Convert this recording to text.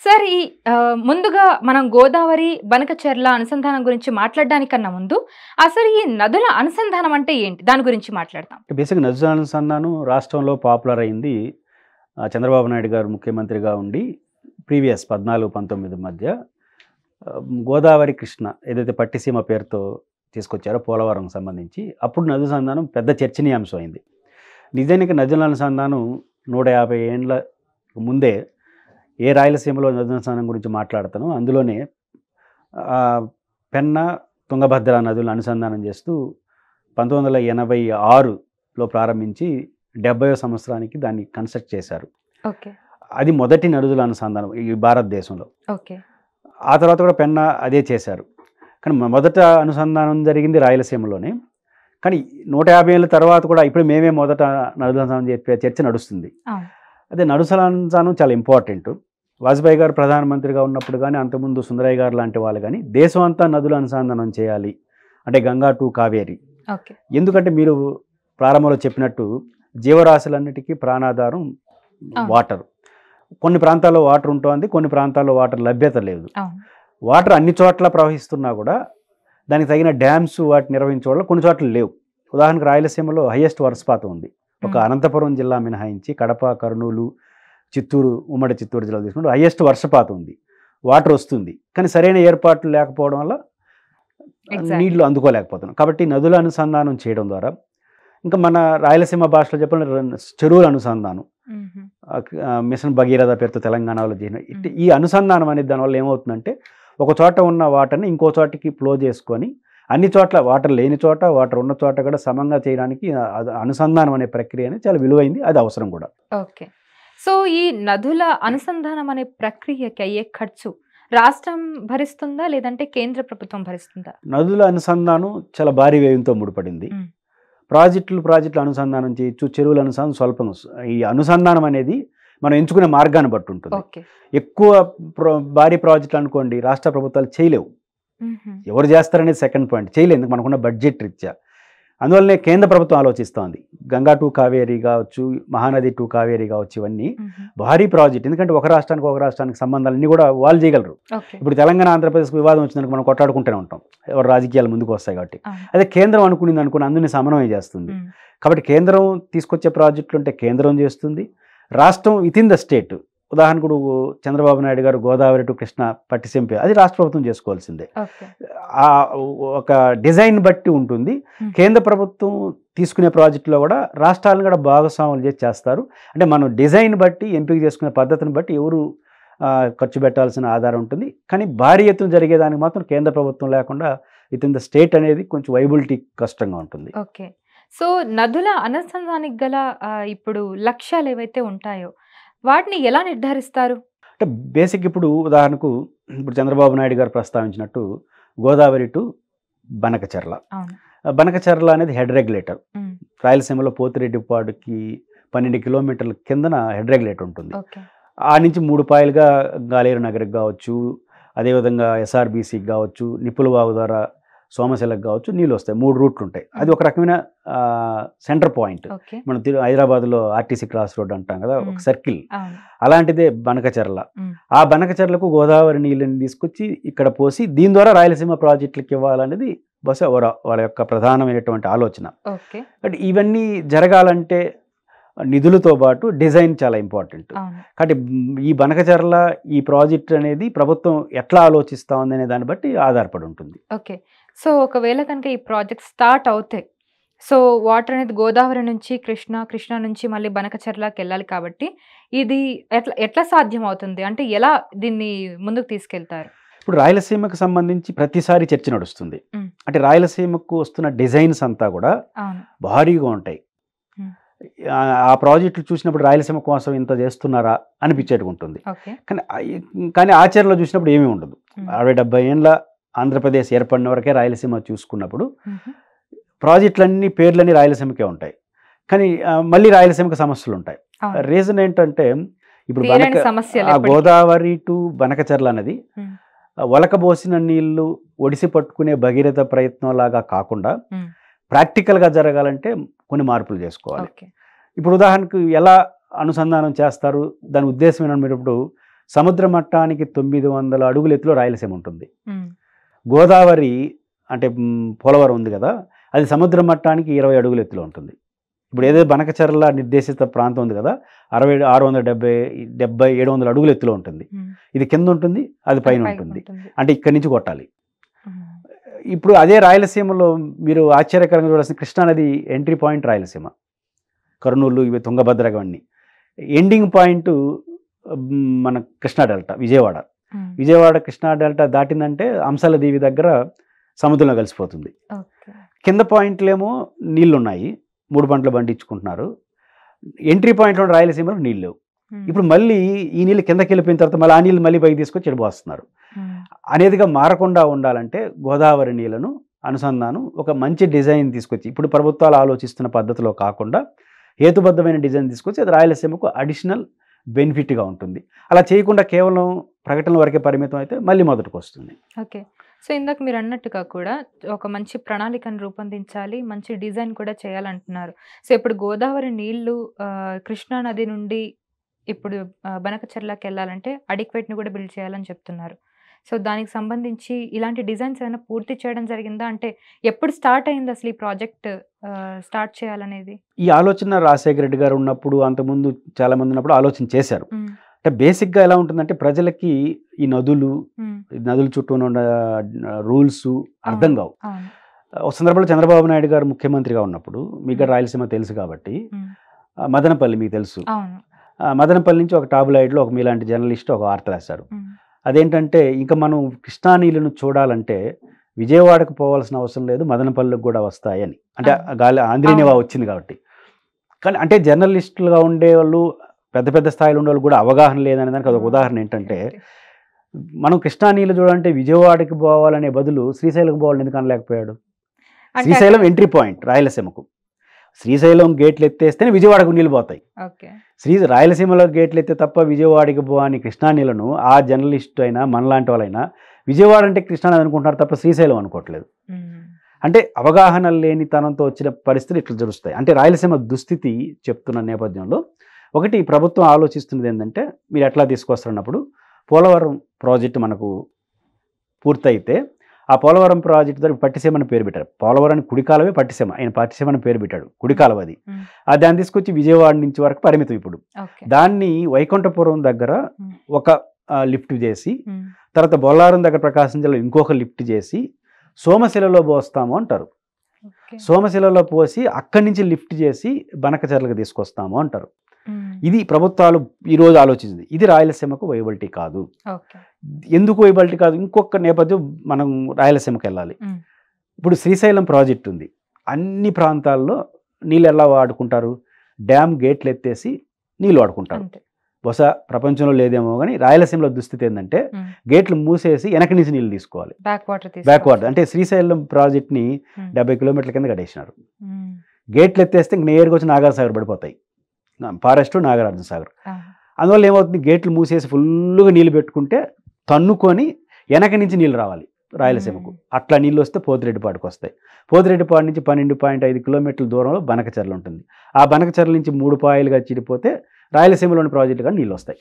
Sir ఈ ముందుగా మనం గోదావరి, బనకచెర్ల అనుసంధానం గురించి మాట్లాడడానికన్నా ముందు అసలు ఈ నదుల అనుసంధానం అంటే ఏంటి? దాని గురించి మాట్లాడతాం. బేసిక్‌గా నదుల అనుసంధానం రాష్ట్రంలో పాపులర్ అయింది. చంద్రబాబు నాయుడు గారు ముఖ్యమంత్రిగా ఉండి ప్రీవియస్ 14, 19 మధ్య గోదావరి, కృష్ణ ఏదైతే పట్టిసీమ పేరుతో తీసుకొచ్చారో పోలవరంకి సంబంధించి అప్పుడు నదుల అనుసంధానం పెద్ద చర్చనీయాంశం అయింది. నిజానికి నదుల అనుసంధానం 150 ఏండ్ల ముందే ఏ రాయలసీమలో నదుల అనుసంధానం గురించి మాట్లాడతానో అందులోనే పెన్నా, తుంగభద్ర నదులను అనుసంధానం చేస్తూ 1986లో ప్రారంభించి 70వ సంవత్సరానికి దాన్ని కన్స్ట్రక్ట్ చేశారు. ఓకే. అది మొదటి నదుల అనుసంధానం ఈ భారతదేశంలో. ఓకే. ఆ తర్వాత కూడా పెన్నా అదే చేశారు. కానీ మొదట అనుసంధానం జరిగింది రాయలసీమలోనే. కానీ 150 ఏళ్ళ తర్వాత కూడా ఇప్పుడు మేమే మొదట నదుల అనుసంధానం చెప్పే చర్చ నడుస్తుంది. అదే నదుల అనుసంధానం చాలా ఇంపార్టెంట్. వాజ్పేయి గారు ప్రధానమంత్రిగా ఉన్నప్పుడు కానీ అంతకుముందు సుందరయ్య గారు లాంటి వాళ్ళు కానీ దేశం అంతా నదుల అనుసంధానం చేయాలి అంటే గంగా టు కావేరి. ఎందుకంటే మీరు ప్రారంభంలో చెప్పినట్టు జీవరాశులన్నిటికీ ప్రాణాధారం వాటర్. కొన్ని ప్రాంతాల్లో వాటర్ ఉంటుంది, కొన్ని ప్రాంతాల్లో వాటర్ లభ్యత లేదు. వాటర్ అన్ని చోట్ల ప్రవహిస్తున్నా కూడా దానికి తగిన డ్యామ్స్ వాటి నిర్వహించే వాళ్ళు కొన్ని చోట్ల లేవు. ఉదాహరణకు రాయలసీమలో హైయెస్ట్ వర్షపాతం ఉంది. ఒక అనంతపురం జిల్లా మినహాయించి కడప, కర్నూలు, చిత్తూరు, ఉమ్మడి చిత్తూరు జిల్లా తీసుకుంటే హైయెస్ట్ వర్షపాతం ఉంది, వాటర్ వస్తుంది. కానీ సరైన ఏర్పాట్లు లేకపోవడం వల్ల నీళ్లు అందుకోలేకపోతున్నాం. కాబట్టి నదుల అనుసంధానం చేయడం ద్వారా ఇంకా మన రాయలసీమ భాషలో చెప్పాలంటే చెరువుల అనుసంధానం, మిషన్ భగీరథ పేరుతో తెలంగాణలో చేసిన ఈ అనుసంధానం అనేది దానివల్ల ఏమవుతుందంటే ఒక చోట ఉన్న వాటర్ని ఇంకో చోటకి ఫ్లో చేసుకొని అన్ని చోట్ల వాటర్ లేని చోట వాటర్ ఉన్న చోట కూడా సమంగా చేయడానికి అనుసంధానం అనే ప్రక్రియ అనేది చాలా విలువైంది, అది అవసరం కూడా. ఓకే. సో ఈ నదుల అనుసంధానం అనే ప్రక్రియకి అయ్యే ఖర్చు రాష్ట్రం భరిస్తుందా లేదంటే కేంద్ర ప్రభుత్వం భరిస్తుందా? నదుల అనుసంధానం చాలా భారీ వ్యయంతో ముడిపడింది. ప్రాజెక్టులు అనుసంధానం చేయొచ్చు, చెరువుల అనుసంధానం స్వల్పం. ఈ అనుసంధానం అనేది మనం ఎంచుకునే మార్గాన్ని బట్టి ఉంటుంది. ఎక్కువ భారీ ప్రాజెక్టులు అనుకోండి రాష్ట్ర ప్రభుత్వాలు చేయలేవు. ఎవరు చేస్తారనేది సెకండ్ పాయింట్, చేయలేదు మనకున్న బడ్జెట్ రీత్యా. అందువల్లనే కేంద్ర ప్రభుత్వం ఆలోచిస్తోంది. గంగా టు కావేరీ కావచ్చు, మహానది టు కావేరీ కావచ్చు, ఇవన్నీ భారీ ప్రాజెక్ట్. ఎందుకంటే ఒక రాష్ట్రానికి సంబంధాలన్నీ కూడా వాళ్ళు చేయగలరు. ఇప్పుడు తెలంగాణ ఆంధ్రప్రదేశ్ వివాదం వచ్చిందని మనం కొట్టాడుకుంటూనే ఉంటాం, ఎవరు రాజకీయాలు ముందుకు వస్తాయి కాబట్టి. అదే కేంద్రం అనుకుని అందుని సమన్వయం చేస్తుంది. కాబట్టి కేంద్రం తీసుకొచ్చే ప్రాజెక్టులు ఉంటే కేంద్రం చేస్తుంది, రాష్ట్రం విత్ ఇన్ ద స్టేట్. ఉదాహరణకు చంద్రబాబు నాయుడు గారు గోదావరి టు కృష్ణ పట్టిసీమ అది రాష్ట్ర ప్రభుత్వం చేసుకోవాల్సిందే. ఒక డిజైన్ బట్టి ఉంటుంది. కేంద్ర ప్రభుత్వం తీసుకునే ప్రాజెక్టులో కూడా రాష్ట్రాలను కూడా భాగస్వాములు చేస్తారు. అంటే మనం డిజైన్ బట్టి ఎంపిక చేసుకునే పద్ధతిని బట్టి ఎవరు ఖర్చు పెట్టాల్సిన ఆధారం ఉంటుంది. కానీ భారీ ఎత్తున జరిగేదానికి మాత్రం కేంద్ర ప్రభుత్వం లేకుండా విత్ ఇన్ ద స్టేట్ అనేది కొంచెం వైబిలిటీ కష్టంగా ఉంటుంది. ఓకే. సో నదుల అనుసంధానానికి గల ఇప్పుడు లక్ష్యాలు ఏవైతే ఉంటాయో వాటిని ఎలా నిర్ధారిస్తారు? అంటే బేసిక్ ఇప్పుడు ఉదాహరణకు ఇప్పుడు చంద్రబాబు నాయుడు గారు ప్రస్తావించినట్టు గోదావరి టు బనకచెర్ల. బనకచెర్ల అనేది హెడ్ రెగ్యులేటర్. రాయలసీమలో పోతిరెడ్డిపాడుకి 12 కిలోమీటర్ల కిందన హెడ్ రెగ్యులేటర్ ఉంటుంది. ఆ నుంచి 3 పాయలుగా గాలేరు నగర్కి కావచ్చు, అదేవిధంగా ఎస్ఆర్బీసీకి కావచ్చు, నిప్పులవాగు ద్వారా సోమశిలకు కావచ్చు నీళ్ళు వస్తాయి. 3 రూట్లు ఉంటాయి. అది ఒక రకమైన సెంటర్ పాయింట్. మనం హైదరాబాద్లో ఆర్టీసీ క్రాస్ రోడ్ అంటాం కదా, ఒక సర్కిల్. అలాంటిదే బనకచెర్ల. ఆ బనకచెర్లకు గోదావరి నీళ్ళని తీసుకొచ్చి ఇక్కడ పోసి దీని ద్వారా రాయలసీమ ప్రాజెక్టులకు ఇవ్వాలనేది బహుశా వాళ్ళ యొక్క ప్రధానమైనటువంటి ఆలోచన. బట్ ఇవన్నీ జరగాలంటే నిధులతో పాటు డిజైన్ చాలా ఇంపార్టెంట్. కాబట్టి ఈ బనకచెర్ల ఈ ప్రాజెక్ట్ అనేది ప్రభుత్వం ఎట్లా ఆలోచిస్తా ఉంది అనే దాన్ని బట్టి ఆధారపడి ఉంటుంది. ఓకే. సో ఒకవేళ కనుక ఈ ప్రాజెక్ట్ స్టార్ట్ అవుతాయి, సో వాటర్ అనేది గోదావరి నుంచి కృష్ణ నుంచి మళ్ళీ బనకచెర్లకి వెళ్ళాలి కాబట్టి ఇది ఎట్లా సాధ్యం అవుతుంది? అంటే ఎలా దీన్ని ముందుకు తీసుకెళ్తారు? ఇప్పుడు రాయలసీమకు సంబంధించి ప్రతిసారి చర్చ నడుస్తుంది. అంటే రాయలసీమకు వస్తున్న డిజైన్స్ అంతా కూడా భారీగా ఉంటాయి. ఆ ప్రాజెక్టులు చూసినప్పుడు రాయలసీమ కోసం ఇంత చేస్తున్నారా అనిపించేట్టుగా ఉంటుంది. కానీ ఆచరణలో చూసినప్పుడు ఏమీ ఉండదు. 60-70 ఏళ్ళ ఆంధ్రప్రదేశ్ ఏర్పడిన వరకే రాయలసీమ చూసుకున్నప్పుడు ప్రాజెక్టులన్నీ పేర్లన్నీ రాయలసీమకే ఉంటాయి. కానీ మళ్ళీ రాయలసీమకు సమస్యలు ఉంటాయి. రీజన్ ఏంటంటే ఇప్పుడు గోదావరి టు బనకచెర్ల అనేది ఒలకబోసిన నీళ్లు ఒడిసి పట్టుకునే భగీరథ ప్రయత్నం లాగా కాకుండా ప్రాక్టికల్గా జరగాలంటే కొన్ని మార్పులు చేసుకోవాలి. ఇప్పుడు ఉదాహరణకు ఎలా అనుసంధానం చేస్తారు, దాని ఉద్దేశం ఏంటంటే మీరు ఇప్పుడు సముద్ర మట్టానికి 900 అడుగుల ఎత్తులో రాయలసీమ ఉంటుంది. ఉమ్, గోదావరి అంటే పోలవరం ఉంది కదా, అది సముద్ర మట్టానికి 20 అడుగుల ఎత్తులో ఉంటుంది. ఇప్పుడు ఏదో బనకచర్ల నిర్దేశిత ప్రాంతం ఉంది కదా, 670 700 అడుగుల ఎత్తులో ఉంటుంది. ఉమ్, ఇది కింద ఉంటుంది, అది పైన పైకి ఉంటుంది. ఉంటుంది. అంటే ఇక్కడి నుంచి కొట్టాలి. ఉమ్, ఇప్పుడు అదే రాయలసీమలో మీరు ఆశ్చర్యకరంగా చూడాల్సిన కృష్ణానది ఎంట్రీ పాయింట్ రాయలసీమ, కర్నూలు, ఇవి తుంగభద్ర, ఇవన్నీ ఎండింగ్ పాయింట్ మన కృష్ణా డెల్టా, విజయవాడ. ఉమ్, విజయవాడ కృష్ణా డెల్టా దాటిందంటే అంశాల దీవి దగ్గర సముద్రంలో కలిసిపోతుంది. ఓకే. కింద పాయింట్లేమో నీళ్లు ఉన్నాయి, 3 పంటలు పండించుకుంటున్నారు. ఎంట్రీ పాయింట్లో రాయలసీమలో నీళ్ళు లేవు. ఉమ్, ఇప్పుడు మళ్ళీ ఈ నీళ్ళు కిందకి వెళ్ళిపోయిన తర్వాత మళ్ళీ ఆ నీళ్ళు మళ్ళీ పైకి తీసుకొచ్చి చెడిపోస్తున్నారు. ఉమ్, అనేదిగా మారకుండా ఉండాలంటే గోదావరి నీళ్లను అనుసంధానం ఒక మంచి డిజైన్ తీసుకొచ్చి, ఇప్పుడు ప్రభుత్వాలు ఆలోచిస్తున్న పద్ధతిలో కాకుండా హేతుబద్ధమైన డిజైన్ తీసుకొచ్చి అది రాయలసీమకు అడిషనల్ బెనిఫిట్గా ఉంటుంది. అలా చేయకుండా కేవలం ప్రకటనల వరకే పరిమితం అయితే మళ్ళీ మొదటికి వస్తుంది. ఓకే. సో ఇందాక మీరు అన్నట్టుగా కూడా ఒక మంచి ప్రణాళికను రూపొందించాలి, మంచి డిజైన్ కూడా చేయాలంటున్నారు. సో ఇప్పుడు గోదావరి నీళ్లు కృష్ణా నది నుండి ఇప్పుడు బనకచెర్లకి వెళ్ళాలంటే అడిక్వేట్ని కూడా బిల్డ్ చేయాలని చెప్తున్నారు. సో దానికి సంబంధించి ఇలాంటి డిజైన్స్ ఏమైనా పూర్తి చేయడం జరిగిందా? అంటే ఎప్పుడు స్టార్ట్ అయింది అసలు ఈ ప్రాజెక్ట్ స్టార్ట్ చేయాలనేది? ఈ ఆలోచన రాజశేఖర రెడ్డి గారు ఉన్నప్పుడు, అంతకుముందు చాలామంది ఉన్నప్పుడు ఆలోచన చేశారు. ఉమ్, అంటే బేసిక్గా ఎలా ఉంటుందంటే ప్రజలకి ఈ నదుల చుట్టూ ఉన్న రూల్స్ అర్థం కావు. అవును. ఒక సందర్భంలో చంద్రబాబు నాయుడు గారు ముఖ్యమంత్రిగా ఉన్నప్పుడు, మీకు రాయలసీమ తెలుసు కాబట్టి, మదనపల్లి మీకు తెలుసు, అవును. మదనపల్లి నుంచి ఒక టాబులాయిడ్లో ఒక మీలాంటి జర్నలిస్ట్ ఒక వార్త రాశారు. అదేంటంటే ఇంకా మనం కృష్ణా నీళ్ళను చూడాలంటే విజయవాడకు పోవాల్సిన అవసరం లేదు, మదనపల్లికి కూడా వస్తాయని. అంటే గాలి ఆంధ్రీనివా వచ్చింది కాబట్టి. కానీ అంటే జర్నలిస్టులుగా ఉండేవాళ్ళు, పెద్ద పెద్ద స్థాయిలో ఉండేవాళ్ళు కూడా అవగాహన లేదనే దానికి అదొక ఉదాహరణ. ఏంటంటే మనం కృష్ణా నీళ్ళు చూడాలంటే విజయవాడకి పోవాలనే బదులు శ్రీశైలంకి పోవాలని ఎందుకు అనలేకపోయాడు? శ్రీశైలం ఎంట్రీ పాయింట్ రాయలసీమకు. శ్రీశైలం గేట్లు ఎత్తేస్తేనే విజయవాడకు నీళ్ళు పోతాయి. రాయలసీమలో గేట్లు ఎత్తే తప్ప విజయవాడకి పోని కృష్ణా నీళ్ళను ఆ జర్నలిస్ట్ అయినా మనలాంటి వాళ్ళైనా విజయవాడ అంటే కృష్ణా నది అనుకుంటున్నారు తప్ప శ్రీశైలం అనుకోవట్లేదు. అంటే అవగాహన లేనితనంతో వచ్చిన పరిస్థితులు ఇట్లా జరుగుతాయి. అంటే రాయలసీమ దుస్థితి చెప్తున్న నేపథ్యంలో ఒకటి ప్రభుత్వం ఆలోచిస్తున్నది ఏంటంటే, మీరు ఎట్లా తీసుకొస్తున్నప్పుడు పోలవరం ప్రాజెక్టు మనకు పూర్తయితే ఆ పోలవరం ప్రాజెక్టు ద్వారా పట్టిసీమ అని పేరు పెట్టారు. పోలవరానికి కుడికాలవే పట్టిసీమ, ఆయన పట్టిసీమ అని పేరు పెట్టాడు, కుడికాలవ అది. దాన్ని తీసుకొచ్చి విజయవాడ నుంచి వరకు పరిమితం. ఇప్పుడు దాన్ని వైకుంఠపురం దగ్గర ఒక లిఫ్ట్ చేసి, తర్వాత బొల్లారం దగ్గర ప్రకాశం జిల్లాలో ఇంకొక లిఫ్ట్ చేసి సోమశిలలో పోస్తాము అంటారు. సోమశిలలో పోసి అక్కడి నుంచి లిఫ్ట్ చేసి బనకచెర్లకు తీసుకొస్తాము అంటారు. ఇది ప్రభుత్వాలు ఈరోజు ఆలోచించింది. ఇది రాయలసీమకు వైబిలిటీ కాదు. ఎందుకు వైబిలిటీ కాదు? ఇంకొక నేపథ్యం, మనం రాయలసీమకు వెళ్ళాలి. ఇప్పుడు శ్రీశైలం ప్రాజెక్ట్ ఉంది. అన్ని ప్రాంతాల్లో నీళ్ళు ఎలా వాడుకుంటారు? డ్యామ్ గేట్లు ఎత్తేసి నీళ్ళు వాడుకుంటారు. బహుశా ప్రపంచంలో లేదేమో కానీ రాయలసీమలో దుస్థితి ఏంటంటే గేట్లు మూసేసి వెనక నుంచి నీళ్ళు తీసుకోవాలి, బ్యాక్ వాటర్. అంటే శ్రీశైలం ప్రాజెక్ట్ని 70 కిలోమీటర్ల కింద కట్టేసినారు. గేట్లు ఎత్తేస్తే ఇంక నేరుగా వచ్చి నాగార్జున పడిపోతాయి, ఫారెస్ట్ నాగార్జున సాగర్. అందువల్ల ఏమవుతుంది, గేట్లు మూసేసి ఫుల్గా నీళ్ళు పెట్టుకుంటే తన్నుకొని వెనక నుంచి నీళ్ళు రావాలి రాయలసీమకు. అట్లా నీళ్ళు వస్తే పోతిరెడ్డిపాడుకు వస్తాయి. పోతిరెడ్డిపాడు నుంచి 12.5 కిలోమీటర్ల దూరంలో బనకచెర్ల ఉంటుంది. ఆ బనకచెర్ల నుంచి 3 పాయలుగా చిడిపోతే రాయలసీమలోని ప్రాజెక్టుగా నీళ్ళు వస్తాయి.